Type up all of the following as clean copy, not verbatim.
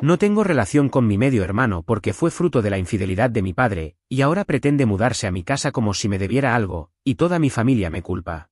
No tengo relación con mi medio hermano porque fue fruto de la infidelidad de mi padre, y ahora pretende mudarse a mi casa como si me debiera algo, y toda mi familia me culpa.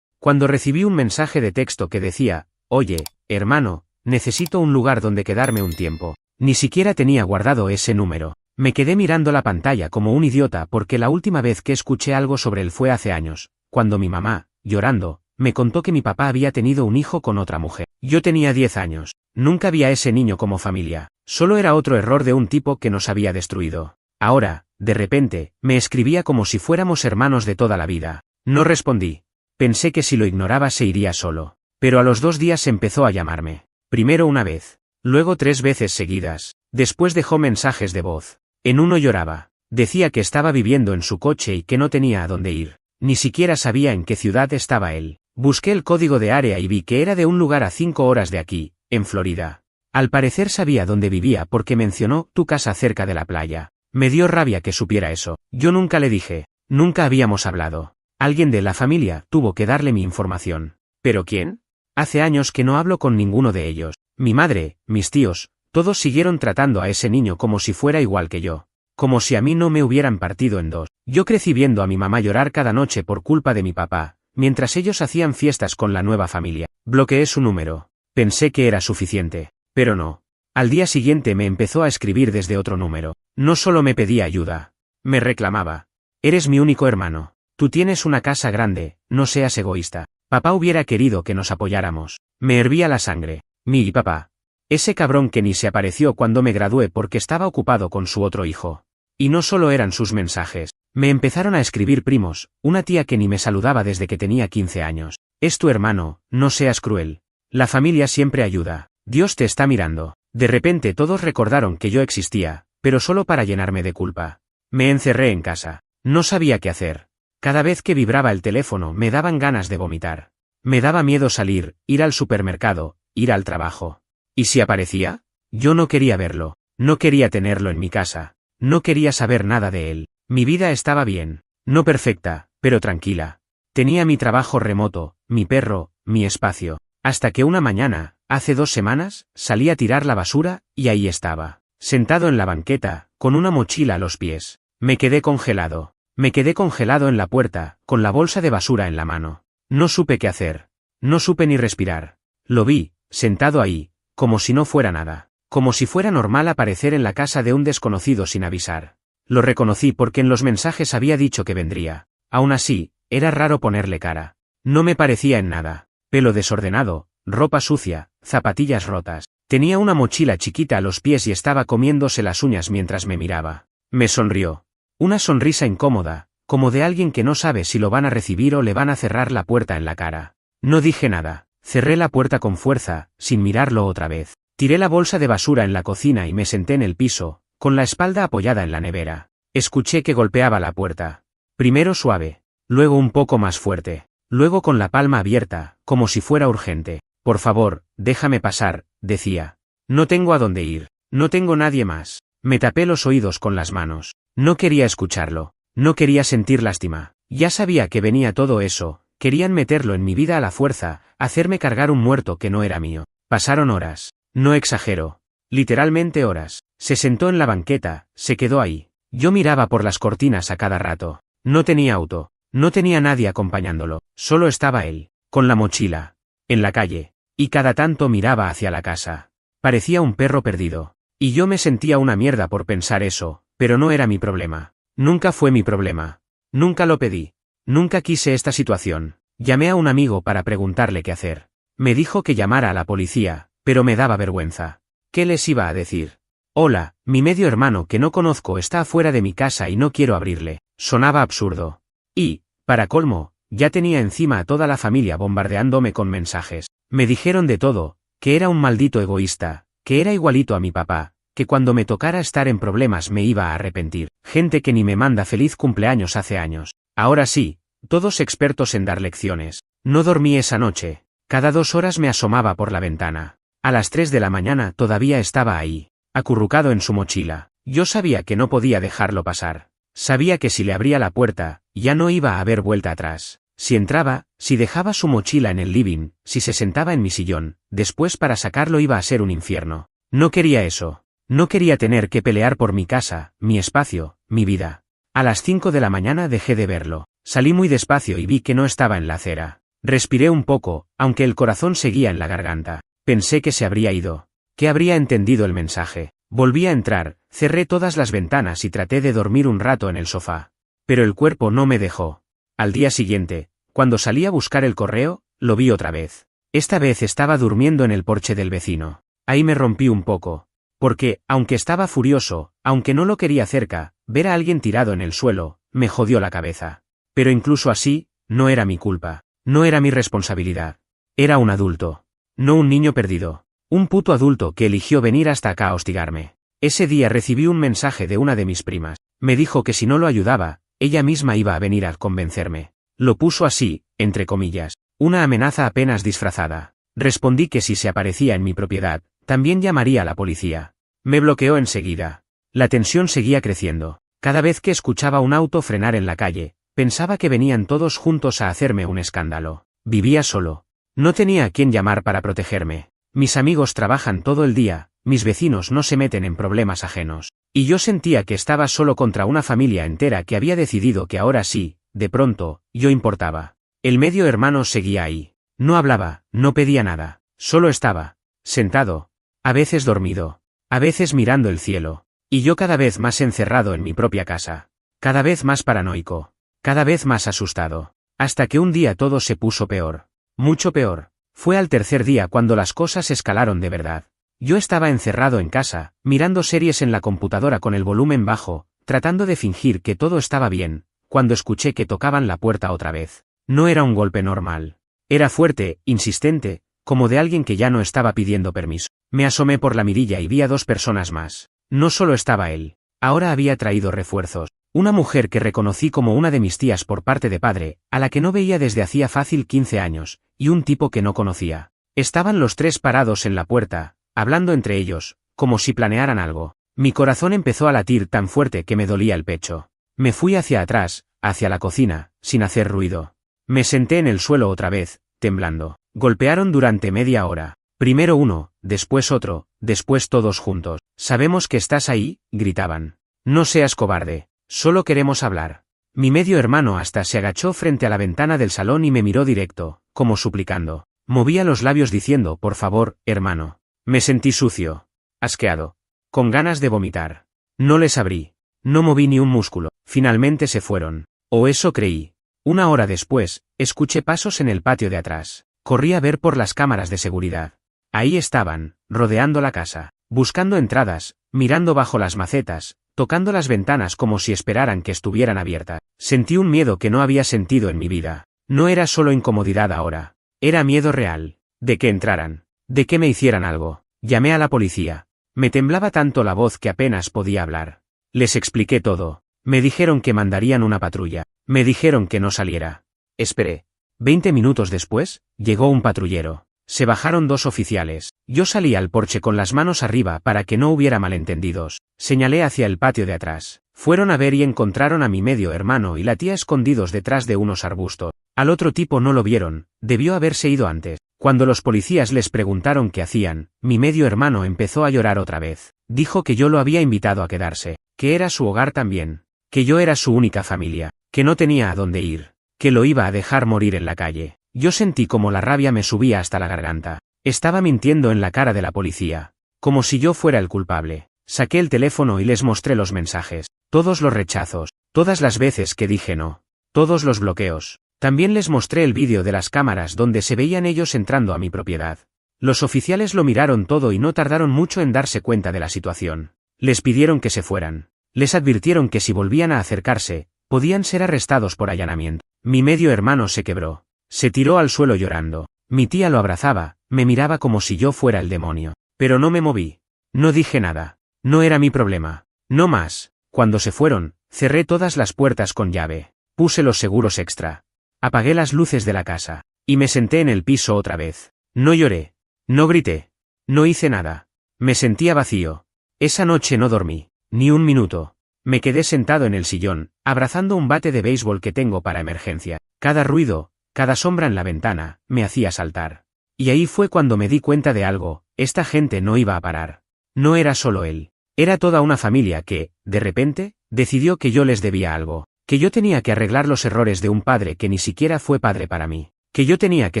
Cuando recibí un mensaje de texto que decía, oye, hermano, necesito un lugar donde quedarme un tiempo, ni siquiera tenía guardado ese número. Me quedé mirando la pantalla como un idiota porque la última vez que escuché algo sobre él fue hace años, cuando mi mamá, llorando, me contó que mi papá había tenido un hijo con otra mujer. Yo tenía 10 años, nunca vi a ese niño como familia, solo era otro error de un tipo que nos había destruido. Ahora, de repente, me escribía como si fuéramos hermanos de toda la vida. No respondí. Pensé que si lo ignoraba se iría solo. Pero a los 2 días empezó a llamarme. Primero una vez, luego 3 veces seguidas. Después dejó mensajes de voz. En uno lloraba. Decía que estaba viviendo en su coche y que no tenía a dónde ir. Ni siquiera sabía en qué ciudad estaba él. Busqué el código de área y vi que era de un lugar a 5 horas de aquí, en Florida. Al parecer sabía dónde vivía porque mencionó tu casa cerca de la playa. Me dio rabia que supiera eso. Yo nunca le dije. Nunca habíamos hablado. Alguien de la familia tuvo que darle mi información. ¿Pero quién? Hace años que no hablo con ninguno de ellos. Mi madre, mis tíos, todos siguieron tratando a ese niño como si fuera igual que yo. Como si a mí no me hubieran partido en dos. Yo crecí viendo a mi mamá llorar cada noche por culpa de mi papá, mientras ellos hacían fiestas con la nueva familia. Bloqueé su número. Pensé que era suficiente. Pero no. Al día siguiente me empezó a escribir desde otro número. No solo me pedía ayuda. Me reclamaba. Eres mi único hermano. Tú tienes una casa grande, no seas egoísta. Papá hubiera querido que nos apoyáramos. Me hervía la sangre. Mi papá. Ese cabrón que ni se apareció cuando me gradué porque estaba ocupado con su otro hijo. Y no solo eran sus mensajes. Me empezaron a escribir primos, una tía que ni me saludaba desde que tenía 15 años. Es tu hermano, no seas cruel. La familia siempre ayuda. Dios te está mirando. De repente todos recordaron que yo existía, pero solo para llenarme de culpa. Me encerré en casa. No sabía qué hacer. Cada vez que vibraba el teléfono me daban ganas de vomitar. Me daba miedo salir, ir al supermercado, ir al trabajo. ¿Y si aparecía? Yo no quería verlo. No quería tenerlo en mi casa. No quería saber nada de él. Mi vida estaba bien. No perfecta, pero tranquila. Tenía mi trabajo remoto, mi perro, mi espacio. Hasta que una mañana, hace 2 semanas, salí a tirar la basura, y ahí estaba. Sentado en la banqueta, con una mochila a los pies. Me quedé congelado. Me quedé congelado en la puerta, con la bolsa de basura en la mano. No supe qué hacer. No supe ni respirar. Lo vi, sentado ahí, como si no fuera nada. Como si fuera normal aparecer en la casa de un desconocido sin avisar. Lo reconocí porque en los mensajes había dicho que vendría. Aún así, era raro ponerle cara. No me parecía en nada. Pelo desordenado, ropa sucia, zapatillas rotas. Tenía una mochila chiquita a los pies y estaba comiéndose las uñas mientras me miraba. Me sonrió. Una sonrisa incómoda, como de alguien que no sabe si lo van a recibir o le van a cerrar la puerta en la cara. No dije nada. Cerré la puerta con fuerza, sin mirarlo otra vez. Tiré la bolsa de basura en la cocina y me senté en el piso, con la espalda apoyada en la nevera. Escuché que golpeaba la puerta. Primero suave, luego un poco más fuerte, luego con la palma abierta, como si fuera urgente. Por favor, déjame pasar, decía. No tengo a dónde ir, no tengo nadie más. Me tapé los oídos con las manos. No quería escucharlo, no quería sentir lástima. Ya sabía que venía todo eso, querían meterlo en mi vida a la fuerza, hacerme cargar un muerto que no era mío. Pasaron horas. No exagero. Literalmente horas. Se sentó en la banqueta, se quedó ahí. Yo miraba por las cortinas a cada rato. No tenía auto. No tenía nadie acompañándolo. Solo estaba él. Con la mochila. En la calle. Y cada tanto miraba hacia la casa. Parecía un perro perdido. Y yo me sentía una mierda por pensar eso, pero no era mi problema. Nunca fue mi problema. Nunca lo pedí. Nunca quise esta situación. Llamé a un amigo para preguntarle qué hacer. Me dijo que llamara a la policía, pero me daba vergüenza. ¿Qué les iba a decir? Hola, mi medio hermano que no conozco está afuera de mi casa y no quiero abrirle. Sonaba absurdo. Y, para colmo, ya tenía encima a toda la familia bombardeándome con mensajes. Me dijeron de todo, que era un maldito egoísta, que era igualito a mi papá, que cuando me tocara estar en problemas me iba a arrepentir. Gente que ni me manda feliz cumpleaños hace años. Ahora sí, todos expertos en dar lecciones. No dormí esa noche. Cada 2 horas me asomaba por la ventana. A las 3 de la mañana todavía estaba ahí, acurrucado en su mochila. Yo sabía que no podía dejarlo pasar. Sabía que si le abría la puerta, ya no iba a haber vuelta atrás. Si entraba, si dejaba su mochila en el living, si se sentaba en mi sillón, después para sacarlo iba a ser un infierno. No quería eso. No quería tener que pelear por mi casa, mi espacio, mi vida. A las 5 de la mañana dejé de verlo. Salí muy despacio y vi que no estaba en la acera. Respiré un poco, aunque el corazón seguía en la garganta. Pensé que se habría ido. Que habría entendido el mensaje. Volví a entrar, cerré todas las ventanas y traté de dormir un rato en el sofá. Pero el cuerpo no me dejó. Al día siguiente, cuando salí a buscar el correo, lo vi otra vez. Esta vez estaba durmiendo en el porche del vecino. Ahí me rompí un poco. Porque, aunque estaba furioso, aunque no lo quería cerca, ver a alguien tirado en el suelo, me jodió la cabeza. Pero incluso así, no era mi culpa. No era mi responsabilidad. Era un adulto. No un niño perdido. Un puto adulto que eligió venir hasta acá a hostigarme. Ese día recibí un mensaje de una de mis primas. Me dijo que si no lo ayudaba, ella misma iba a venir a convencerme. Lo puso así, entre comillas. Una amenaza apenas disfrazada. Respondí que si se aparecía en mi propiedad, también llamaría a la policía. Me bloqueó enseguida. La tensión seguía creciendo. Cada vez que escuchaba un auto frenar en la calle, pensaba que venían todos juntos a hacerme un escándalo. Vivía solo. No tenía a quién llamar para protegerme. Mis amigos trabajan todo el día, mis vecinos no se meten en problemas ajenos. Y yo sentía que estaba solo contra una familia entera que había decidido que ahora sí, de pronto, yo importaba. El medio hermano seguía ahí. No hablaba, no pedía nada. Solo estaba, sentado. A veces dormido. A veces mirando el cielo. Y yo cada vez más encerrado en mi propia casa. Cada vez más paranoico. Cada vez más asustado. Hasta que un día todo se puso peor. Mucho peor. Fue al tercer día cuando las cosas escalaron de verdad. Yo estaba encerrado en casa, mirando series en la computadora con el volumen bajo, tratando de fingir que todo estaba bien, cuando escuché que tocaban la puerta otra vez. No era un golpe normal. Era fuerte, insistente, como de alguien que ya no estaba pidiendo permiso. Me asomé por la mirilla y vi a 2 personas más. No solo estaba él. Ahora había traído refuerzos. Una mujer que reconocí como una de mis tías por parte de padre, a la que no veía desde hacía fácil 15 años, y un tipo que no conocía. Estaban los 3 parados en la puerta, hablando entre ellos, como si planearan algo. Mi corazón empezó a latir tan fuerte que me dolía el pecho. Me fui hacia atrás, hacia la cocina, sin hacer ruido. Me senté en el suelo otra vez, temblando. Golpearon durante media hora. Primero uno, después otro, después todos juntos. «¿Sabemos que estás ahí?», gritaban. «No seas cobarde. Solo queremos hablar». Mi medio hermano hasta se agachó frente a la ventana del salón y me miró directo, como suplicando. Movía los labios diciendo, «Por favor, hermano». Me sentí sucio. Asqueado. Con ganas de vomitar. No les abrí. No moví ni un músculo. Finalmente se fueron. O eso creí. Una hora después, escuché pasos en el patio de atrás. Corrí a ver por las cámaras de seguridad. Ahí estaban, rodeando la casa, buscando entradas, mirando bajo las macetas, tocando las ventanas como si esperaran que estuvieran abiertas. Sentí un miedo que no había sentido en mi vida. No era solo incomodidad ahora. Era miedo real. De que entraran. De que me hicieran algo. Llamé a la policía. Me temblaba tanto la voz que apenas podía hablar. Les expliqué todo. Me dijeron que mandarían una patrulla. Me dijeron que no saliera. Esperé. 20 minutos después, llegó un patrullero. Se bajaron 2 oficiales. Yo salí al porche con las manos arriba para que no hubiera malentendidos. Señalé hacia el patio de atrás. Fueron a ver y encontraron a mi medio hermano y la tía escondidos detrás de unos arbustos. Al otro tipo no lo vieron, debió haberse ido antes. Cuando los policías les preguntaron qué hacían, mi medio hermano empezó a llorar otra vez. Dijo que yo lo había invitado a quedarse, que era su hogar también, que yo era su única familia, que no tenía a dónde ir, que lo iba a dejar morir en la calle. Yo sentí como la rabia me subía hasta la garganta. Estaba mintiendo en la cara de la policía, como si yo fuera el culpable. Saqué el teléfono y les mostré los mensajes, todos los rechazos, todas las veces que dije no, todos los bloqueos. También les mostré el vídeo de las cámaras donde se veían ellos entrando a mi propiedad. Los oficiales lo miraron todo y no tardaron mucho en darse cuenta de la situación. Les pidieron que se fueran. Les advirtieron que si volvían a acercarse, podían ser arrestados por allanamiento. Mi medio hermano se quebró. Se tiró al suelo llorando. Mi tía lo abrazaba, me miraba como si yo fuera el demonio. Pero no me moví. No dije nada. No era mi problema. No más. Cuando se fueron, cerré todas las puertas con llave. Puse los seguros extra. Apagué las luces de la casa. Y me senté en el piso otra vez. No lloré. No grité. No hice nada. Me sentía vacío. Esa noche no dormí. Ni un minuto. Me quedé sentado en el sillón, abrazando un bate de béisbol que tengo para emergencia. Cada ruido, cada sombra en la ventana, me hacía saltar. Y ahí fue cuando me di cuenta de algo, esta gente no iba a parar. No era solo él. Era toda una familia que, de repente, decidió que yo les debía algo, que yo tenía que arreglar los errores de un padre que ni siquiera fue padre para mí, que yo tenía que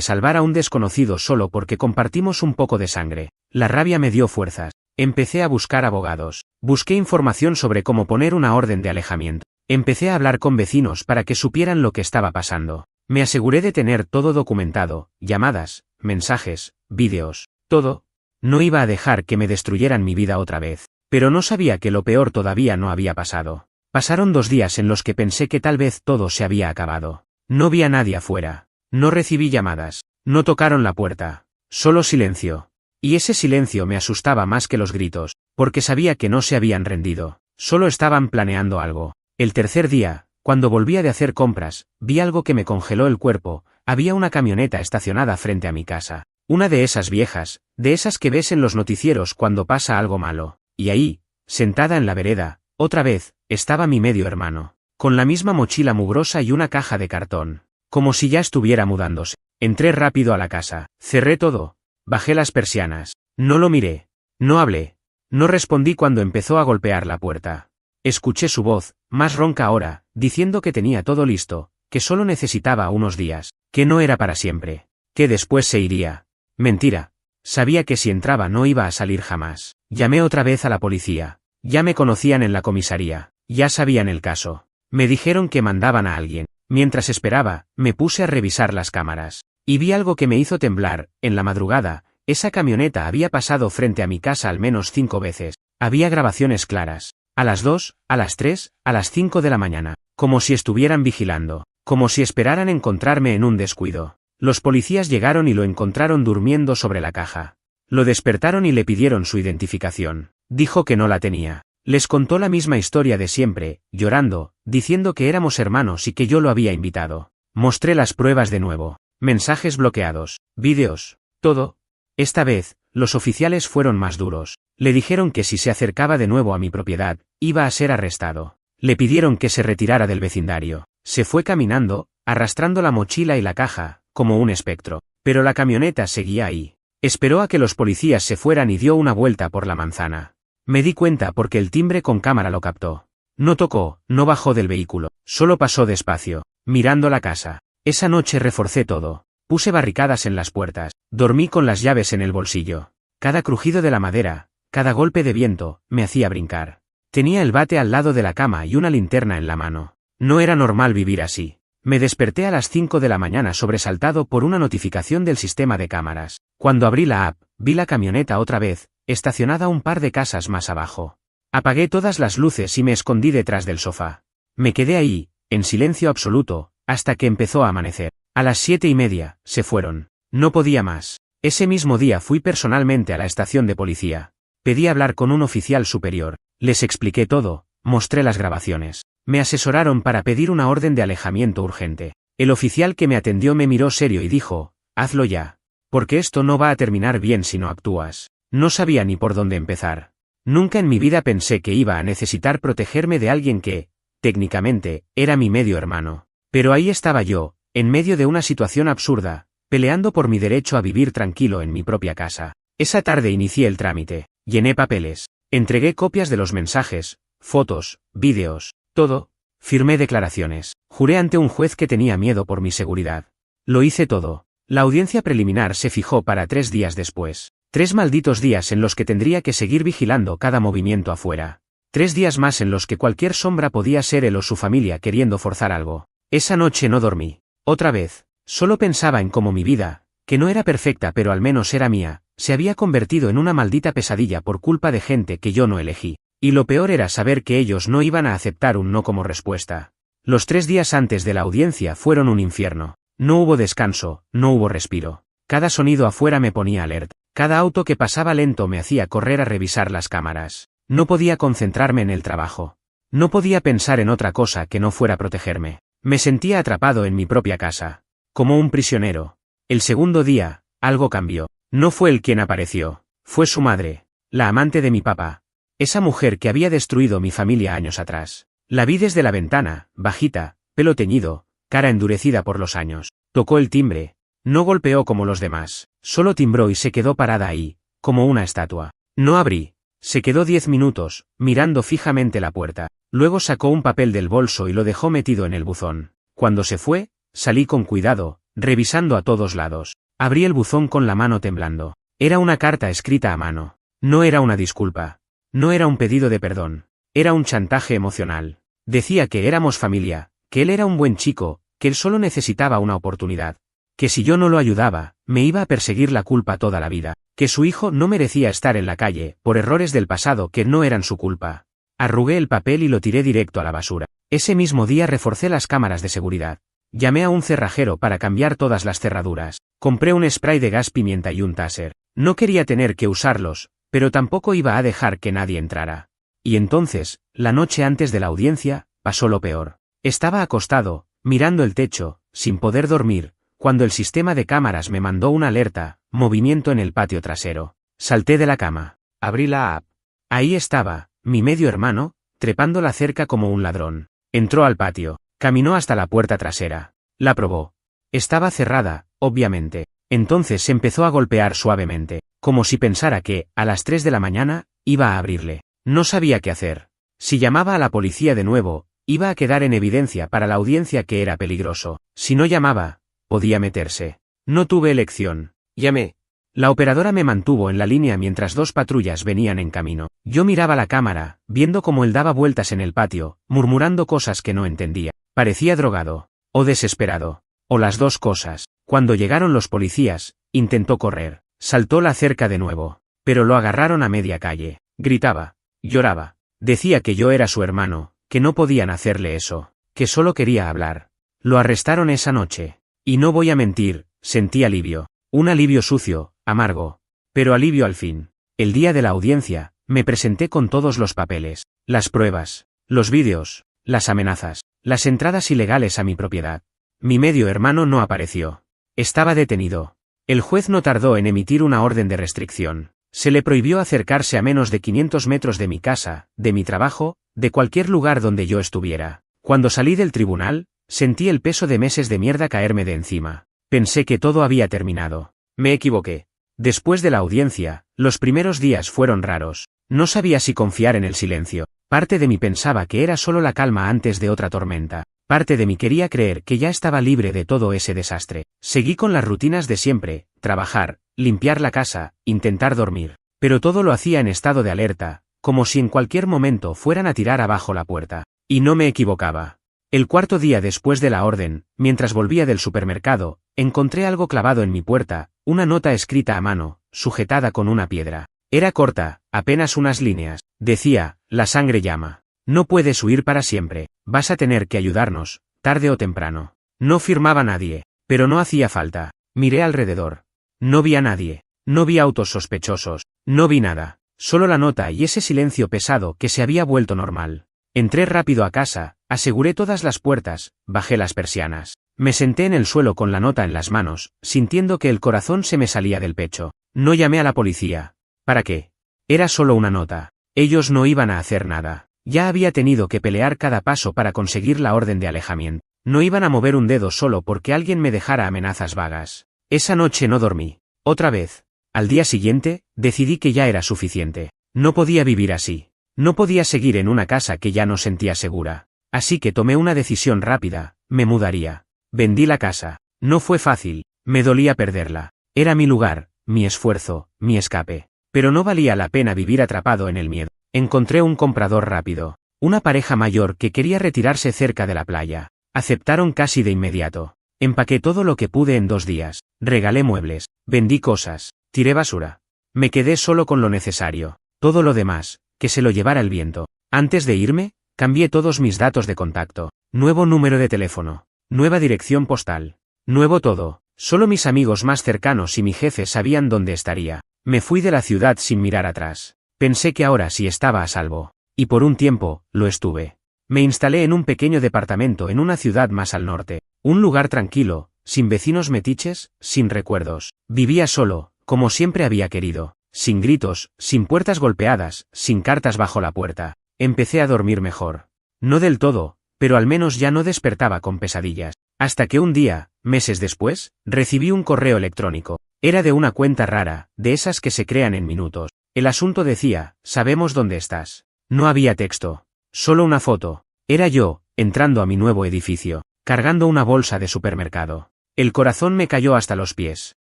salvar a un desconocido solo porque compartimos un poco de sangre. La rabia me dio fuerzas. Empecé a buscar abogados. Busqué información sobre cómo poner una orden de alejamiento. Empecé a hablar con vecinos para que supieran lo que estaba pasando. Me aseguré de tener todo documentado, llamadas, mensajes, vídeos, todo. No iba a dejar que me destruyeran mi vida otra vez. Pero no sabía que lo peor todavía no había pasado. Pasaron 2 días en los que pensé que tal vez todo se había acabado. No vi a nadie afuera. No recibí llamadas. No tocaron la puerta. Solo silencio. Y ese silencio me asustaba más que los gritos, porque sabía que no se habían rendido. Solo estaban planeando algo. El tercer día, cuando volvía de hacer compras, vi algo que me congeló el cuerpo. Había una camioneta estacionada frente a mi casa. Una de esas viejas, de esas que ves en los noticieros cuando pasa algo malo. Y ahí, sentada en la vereda, otra vez, estaba mi medio hermano, con la misma mochila mugrosa y una caja de cartón, como si ya estuviera mudándose. Entré rápido a la casa, cerré todo, bajé las persianas, no lo miré, no hablé, no respondí cuando empezó a golpear la puerta. Escuché su voz, más ronca ahora, diciendo que tenía todo listo, que solo necesitaba unos días, que no era para siempre, que después se iría. Mentira. Sabía que si entraba no iba a salir jamás. Llamé otra vez a la policía. Ya me conocían en la comisaría. Ya sabían el caso. Me dijeron que mandaban a alguien. Mientras esperaba, me puse a revisar las cámaras. Y vi algo que me hizo temblar. En la madrugada, esa camioneta había pasado frente a mi casa al menos 5 veces. Había grabaciones claras. A las 2, a las 3, a las 5 de la mañana. Como si estuvieran vigilando. Como si esperaran encontrarme en un descuido. Los policías llegaron y lo encontraron durmiendo sobre la caja. Lo despertaron y le pidieron su identificación. Dijo que no la tenía. Les contó la misma historia de siempre, llorando, diciendo que éramos hermanos y que yo lo había invitado. Mostré las pruebas de nuevo. Mensajes bloqueados, vídeos, todo. Esta vez, los oficiales fueron más duros. Le dijeron que si se acercaba de nuevo a mi propiedad, iba a ser arrestado. Le pidieron que se retirara del vecindario. Se fue caminando, arrastrando la mochila y la caja, como un espectro. Pero la camioneta seguía ahí. Esperó a que los policías se fueran y dio una vuelta por la manzana. Me di cuenta porque el timbre con cámara lo captó. No tocó, no bajó del vehículo, solo pasó despacio, mirando la casa. Esa noche reforcé todo. Puse barricadas en las puertas, dormí con las llaves en el bolsillo. Cada crujido de la madera, cada golpe de viento, me hacía brincar. Tenía el bate al lado de la cama y una linterna en la mano. No era normal vivir así. Me desperté a las 5 de la mañana sobresaltado por una notificación del sistema de cámaras. Cuando abrí la app, vi la camioneta otra vez, estacionada un par de casas más abajo. Apagué todas las luces y me escondí detrás del sofá. Me quedé ahí, en silencio absoluto, hasta que empezó a amanecer. A las 7:30, se fueron. No podía más. Ese mismo día fui personalmente a la estación de policía. Pedí hablar con un oficial superior. Les expliqué todo, mostré las grabaciones. Me asesoraron para pedir una orden de alejamiento urgente. El oficial que me atendió me miró serio y dijo, hazlo ya. Porque esto no va a terminar bien si no actúas. No sabía ni por dónde empezar. Nunca en mi vida pensé que iba a necesitar protegerme de alguien que, técnicamente, era mi medio hermano. Pero ahí estaba yo, en medio de una situación absurda, peleando por mi derecho a vivir tranquilo en mi propia casa. Esa tarde inicié el trámite, llené papeles, entregué copias de los mensajes, fotos, vídeos, todo, firmé declaraciones, juré ante un juez que tenía miedo por mi seguridad. Lo hice todo. La audiencia preliminar se fijó para 3 días después. 3 malditos días en los que tendría que seguir vigilando cada movimiento afuera. 3 días más en los que cualquier sombra podía ser él o su familia queriendo forzar algo. Esa noche no dormí. Otra vez, solo pensaba en cómo mi vida, que no era perfecta pero al menos era mía, se había convertido en una maldita pesadilla por culpa de gente que yo no elegí. Y lo peor era saber que ellos no iban a aceptar un no como respuesta. Los 3 días antes de la audiencia fueron un infierno. No hubo descanso, no hubo respiro. Cada sonido afuera me ponía alerta. Cada auto que pasaba lento me hacía correr a revisar las cámaras. No podía concentrarme en el trabajo. No podía pensar en otra cosa que no fuera protegerme. Me sentía atrapado en mi propia casa. Como un prisionero. El segundo día, algo cambió. No fue él quien apareció. Fue su madre. La amante de mi papá. Esa mujer que había destruido mi familia años atrás. La vi desde la ventana, bajita, pelo teñido, cara endurecida por los años. Tocó el timbre. No golpeó como los demás. Solo timbró y se quedó parada ahí, como una estatua. No abrí. Se quedó 10 minutos, mirando fijamente la puerta. Luego sacó un papel del bolso y lo dejó metido en el buzón. Cuando se fue, salí con cuidado, revisando a todos lados. Abrí el buzón con la mano temblando. Era una carta escrita a mano. No era una disculpa. No era un pedido de perdón. Era un chantaje emocional. Decía que éramos familia, que él era un buen chico, que él solo necesitaba una oportunidad. Que si yo no lo ayudaba, me iba a perseguir la culpa toda la vida. Que su hijo no merecía estar en la calle, por errores del pasado que no eran su culpa. Arrugué el papel y lo tiré directo a la basura. Ese mismo día reforcé las cámaras de seguridad. Llamé a un cerrajero para cambiar todas las cerraduras. Compré un spray de gas pimienta y un taser. No quería tener que usarlos, pero tampoco iba a dejar que nadie entrara. Y entonces, la noche antes de la audiencia, pasó lo peor. Estaba acostado, mirando el techo, sin poder dormir, cuando el sistema de cámaras me mandó una alerta, movimiento en el patio trasero. Salté de la cama. Abrí la app. Ahí estaba, mi medio hermano, trepando la cerca como un ladrón. Entró al patio. Caminó hasta la puerta trasera. La probó. Estaba cerrada, obviamente. Entonces empezó a golpear suavemente, como si pensara que, a las 3 de la mañana, iba a abrirle. No sabía qué hacer. Si llamaba a la policía de nuevo, iba a quedar en evidencia para la audiencia que era peligroso. Si no llamaba, podía meterse. No tuve elección. Llamé. La operadora me mantuvo en la línea mientras 2 patrullas venían en camino. Yo miraba la cámara, viendo cómo él daba vueltas en el patio, murmurando cosas que no entendía. Parecía drogado. O desesperado. O las dos cosas. Cuando llegaron los policías, intentó correr. Saltó la cerca de nuevo. Pero lo agarraron a media calle. Gritaba. Lloraba. Decía que yo era su hermano, que no podían hacerle eso, que solo quería hablar. Lo arrestaron esa noche. Y no voy a mentir, sentí alivio. Un alivio sucio, amargo. Pero alivio al fin. El día de la audiencia, me presenté con todos los papeles, las pruebas, los vídeos, las amenazas, las entradas ilegales a mi propiedad. Mi medio hermano no apareció. Estaba detenido. El juez no tardó en emitir una orden de restricción. Se le prohibió acercarse a menos de 500 metros de mi casa, de mi trabajo, de cualquier lugar donde yo estuviera. Cuando salí del tribunal, sentí el peso de meses de mierda caerme de encima. Pensé que todo había terminado. Me equivoqué. Después de la audiencia, los primeros días fueron raros. No sabía si confiar en el silencio. Parte de mí pensaba que era solo la calma antes de otra tormenta. Parte de mí quería creer que ya estaba libre de todo ese desastre. Seguí con las rutinas de siempre, trabajar, limpiar la casa, intentar dormir. Pero todo lo hacía en estado de alerta, como si en cualquier momento fueran a tirar abajo la puerta. Y no me equivocaba. El cuarto día después de la orden, mientras volvía del supermercado, encontré algo clavado en mi puerta, una nota escrita a mano, sujetada con una piedra. Era corta, apenas unas líneas. Decía, la sangre llama. No puedes huir para siempre, vas a tener que ayudarnos, tarde o temprano. No firmaba nadie, pero no hacía falta. Miré alrededor. No vi a nadie. No vi autos sospechosos. No vi nada. Solo la nota y ese silencio pesado que se había vuelto normal. Entré rápido a casa, aseguré todas las puertas, bajé las persianas. Me senté en el suelo con la nota en las manos, sintiendo que el corazón se me salía del pecho. No llamé a la policía. ¿Para qué? Era solo una nota. Ellos no iban a hacer nada. Ya había tenido que pelear cada paso para conseguir la orden de alejamiento. No iban a mover un dedo solo porque alguien me dejara amenazas vagas. Esa noche no dormí. Otra vez. Al día siguiente, decidí que ya era suficiente. No podía vivir así. No podía seguir en una casa que ya no sentía segura. Así que tomé una decisión rápida, me mudaría. Vendí la casa. No fue fácil, me dolía perderla. Era mi lugar, mi esfuerzo, mi escape. Pero no valía la pena vivir atrapado en el miedo. Encontré un comprador rápido. Una pareja mayor que quería retirarse cerca de la playa. Aceptaron casi de inmediato. Empaqué todo lo que pude en 2 días. Regalé muebles, vendí cosas, tiré basura. Me quedé solo con lo necesario. Todo lo demás, que se lo llevara el viento. Antes de irme, cambié todos mis datos de contacto. Nuevo número de teléfono. Nueva dirección postal. Nuevo todo. Solo mis amigos más cercanos y mi jefe sabían dónde estaría. Me fui de la ciudad sin mirar atrás. Pensé que ahora sí estaba a salvo. Y por un tiempo, lo estuve. Me instalé en un pequeño departamento en una ciudad más al norte. Un lugar tranquilo, sin vecinos metiches, sin recuerdos. Vivía solo, como siempre había querido. Sin gritos, sin puertas golpeadas, sin cartas bajo la puerta. Empecé a dormir mejor. No del todo, pero al menos ya no despertaba con pesadillas. Hasta que un día, meses después, recibí un correo electrónico. Era de una cuenta rara, de esas que se crean en minutos. El asunto decía, sabemos dónde estás. No había texto. Solo una foto. Era yo, entrando a mi nuevo edificio, cargando una bolsa de supermercado. El corazón me cayó hasta los pies.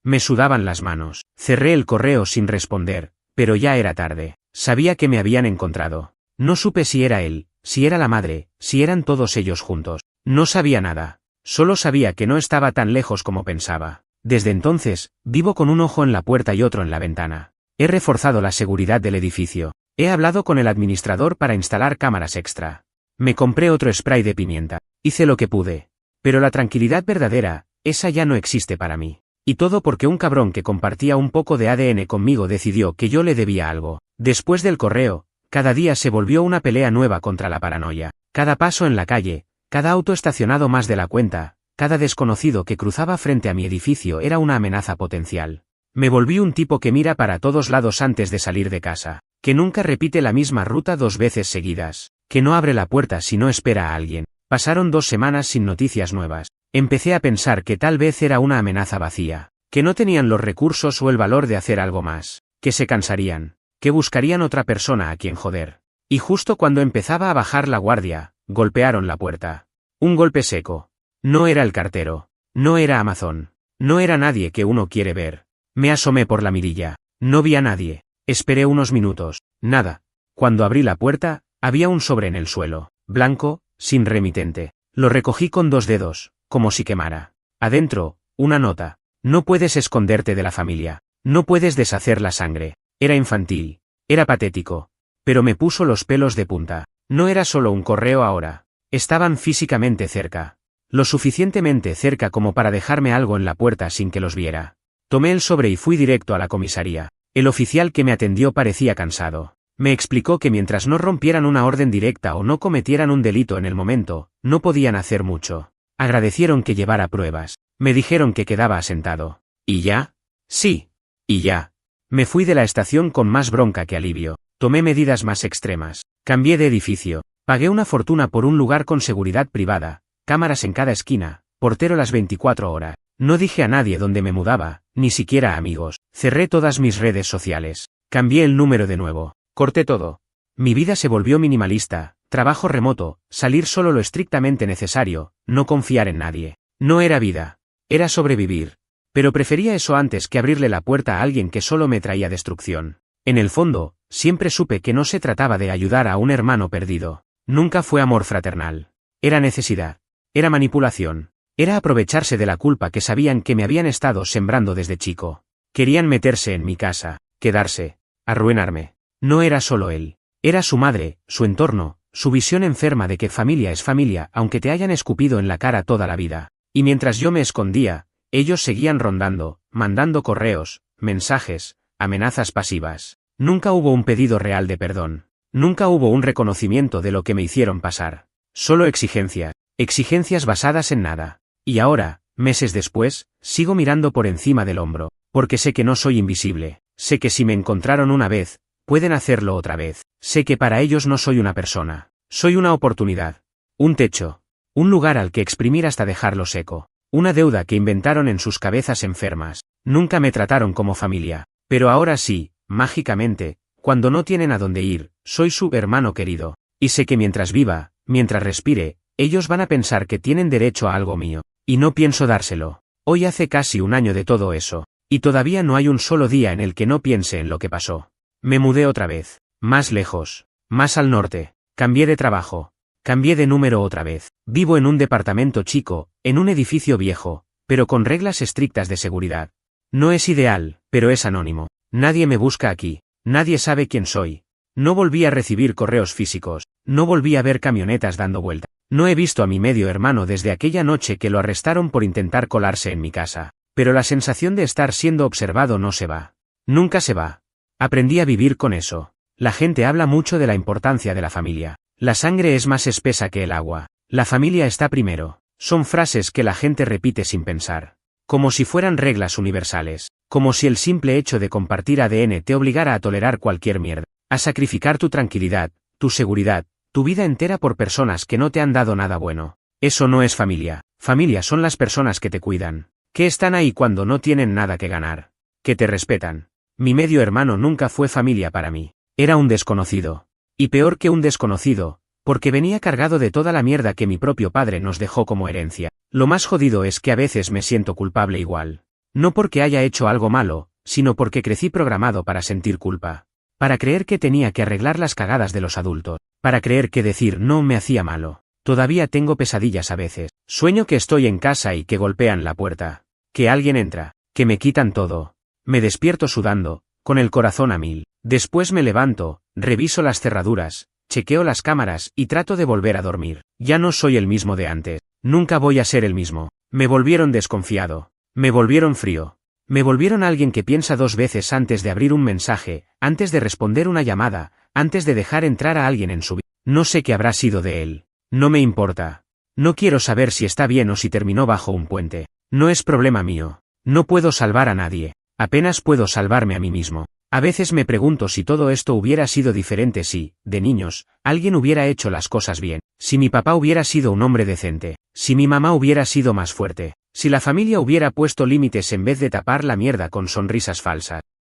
Me sudaban las manos. Cerré el correo sin responder, pero ya era tarde. Sabía que me habían encontrado. No supe si era él, si era la madre, si eran todos ellos juntos. No sabía nada. Solo sabía que no estaba tan lejos como pensaba. Desde entonces, vivo con un ojo en la puerta y otro en la ventana. He reforzado la seguridad del edificio. He hablado con el administrador para instalar cámaras extra. Me compré otro spray de pimienta. Hice lo que pude. Pero la tranquilidad verdadera, esa ya no existe para mí. Y todo porque un cabrón que compartía un poco de ADN conmigo decidió que yo le debía algo. Después del correo, cada día se volvió una pelea nueva contra la paranoia. Cada paso en la calle, cada auto estacionado más de la cuenta, cada desconocido que cruzaba frente a mi edificio era una amenaza potencial. Me volví un tipo que mira para todos lados antes de salir de casa, que nunca repite la misma ruta 2 veces seguidas, que no abre la puerta si no espera a alguien. Pasaron 2 semanas sin noticias nuevas. Empecé a pensar que tal vez era una amenaza vacía, que no tenían los recursos o el valor de hacer algo más, que se cansarían, que buscarían otra persona a quien joder. Y justo cuando empezaba a bajar la guardia, golpearon la puerta. Un golpe seco. No era el cartero. No era Amazon. No era nadie que uno quiere ver. Me asomé por la mirilla. No vi a nadie. Esperé unos minutos. Nada. Cuando abrí la puerta, había un sobre en el suelo, blanco, sin remitente. Lo recogí con 2 dedos, como si quemara. Adentro, una nota. No puedes esconderte de la familia. No puedes deshacer la sangre. Era infantil. Era patético. Pero me puso los pelos de punta. No era solo un correo ahora. Estaban físicamente cerca. Lo suficientemente cerca como para dejarme algo en la puerta sin que los viera. Tomé el sobre y fui directo a la comisaría. El oficial que me atendió parecía cansado. Me explicó que mientras no rompieran una orden directa o no cometieran un delito en el momento, no podían hacer mucho. Agradecieron que llevara pruebas. Me dijeron que quedaba asentado. ¿Y ya? Sí. ¿Y ya? Me fui de la estación con más bronca que alivio. Tomé medidas más extremas. Cambié de edificio. Pagué una fortuna por un lugar con seguridad privada, cámaras en cada esquina, portero las 24 horas. No dije a nadie dónde me mudaba, ni siquiera a amigos. Cerré todas mis redes sociales. Cambié el número de nuevo. Corté todo. Mi vida se volvió minimalista, trabajo remoto, salir solo lo estrictamente necesario, no confiar en nadie. No era vida. Era sobrevivir. Pero prefería eso antes que abrirle la puerta a alguien que solo me traía destrucción. En el fondo, siempre supe que no se trataba de ayudar a un hermano perdido. Nunca fue amor fraternal. Era necesidad. Era manipulación. Era aprovecharse de la culpa que sabían que me habían estado sembrando desde chico. Querían meterse en mi casa, quedarse, arruinarme. No era solo él. Era su madre, su entorno, su visión enferma de que familia es familia aunque te hayan escupido en la cara toda la vida. Y mientras yo me escondía, ellos seguían rondando, mandando correos, mensajes, amenazas pasivas. Nunca hubo un pedido real de perdón. Nunca hubo un reconocimiento de lo que me hicieron pasar. Solo exigencias. Exigencias basadas en nada. Y ahora, meses después, sigo mirando por encima del hombro, porque sé que no soy invisible. Sé que si me encontraron una vez, pueden hacerlo otra vez. Sé que para ellos no soy una persona. Soy una oportunidad. Un techo. Un lugar al que exprimir hasta dejarlo seco. Una deuda que inventaron en sus cabezas enfermas. Nunca me trataron como familia. Pero ahora sí, mágicamente, cuando no tienen a dónde ir, soy su hermano querido. Y sé que mientras viva, mientras respire, ellos van a pensar que tienen derecho a algo mío. Y no pienso dárselo. Hoy hace casi un año de todo eso. Y todavía no hay un solo día en el que no piense en lo que pasó. Me mudé otra vez. Más lejos. Más al norte. Cambié de trabajo. Cambié de número otra vez. Vivo en un departamento chico, en un edificio viejo, pero con reglas estrictas de seguridad. No es ideal, pero es anónimo. Nadie me busca aquí. Nadie sabe quién soy. No volví a recibir correos físicos. No volví a ver camionetas dando vuelta. No he visto a mi medio hermano desde aquella noche que lo arrestaron por intentar colarse en mi casa. Pero la sensación de estar siendo observado no se va. Nunca se va. Aprendí a vivir con eso. La gente habla mucho de la importancia de la familia. La sangre es más espesa que el agua. La familia está primero. Son frases que la gente repite sin pensar. Como si fueran reglas universales. Como si el simple hecho de compartir ADN te obligara a tolerar cualquier mierda. A sacrificar tu tranquilidad, tu seguridad, tu vida entera por personas que no te han dado nada bueno. Eso no es familia. Familia son las personas que te cuidan. Que están ahí cuando no tienen nada que ganar. Que te respetan. Mi medio hermano nunca fue familia para mí. Era un desconocido. Y peor que un desconocido, porque venía cargado de toda la mierda que mi propio padre nos dejó como herencia. Lo más jodido es que a veces me siento culpable igual. No porque haya hecho algo malo, sino porque crecí programado para sentir culpa. Para creer que tenía que arreglar las cagadas de los adultos. Para creer que decir no me hacía malo. Todavía tengo pesadillas a veces. Sueño que estoy en casa y que golpean la puerta. Que alguien entra. Que me quitan todo. Me despierto sudando, con el corazón a mil. Después me levanto, reviso las cerraduras, chequeo las cámaras y trato de volver a dormir. Ya no soy el mismo de antes. Nunca voy a ser el mismo. Me volvieron desconfiado. Me volvieron frío. Me volvieron alguien que piensa 2 veces antes de abrir un mensaje, antes de responder una llamada, antes de dejar entrar a alguien en su vida. No sé qué habrá sido de él. No me importa. No quiero saber si está bien o si terminó bajo un puente. No es problema mío. No puedo salvar a nadie. Apenas puedo salvarme a mí mismo. A veces me pregunto si todo esto hubiera sido diferente si, de niños, alguien hubiera hecho las cosas bien. Si mi papá hubiera sido un hombre decente. Si mi mamá hubiera sido más fuerte. Si la familia hubiera puesto límites en vez de tapar la mierda con sonrisas falsas.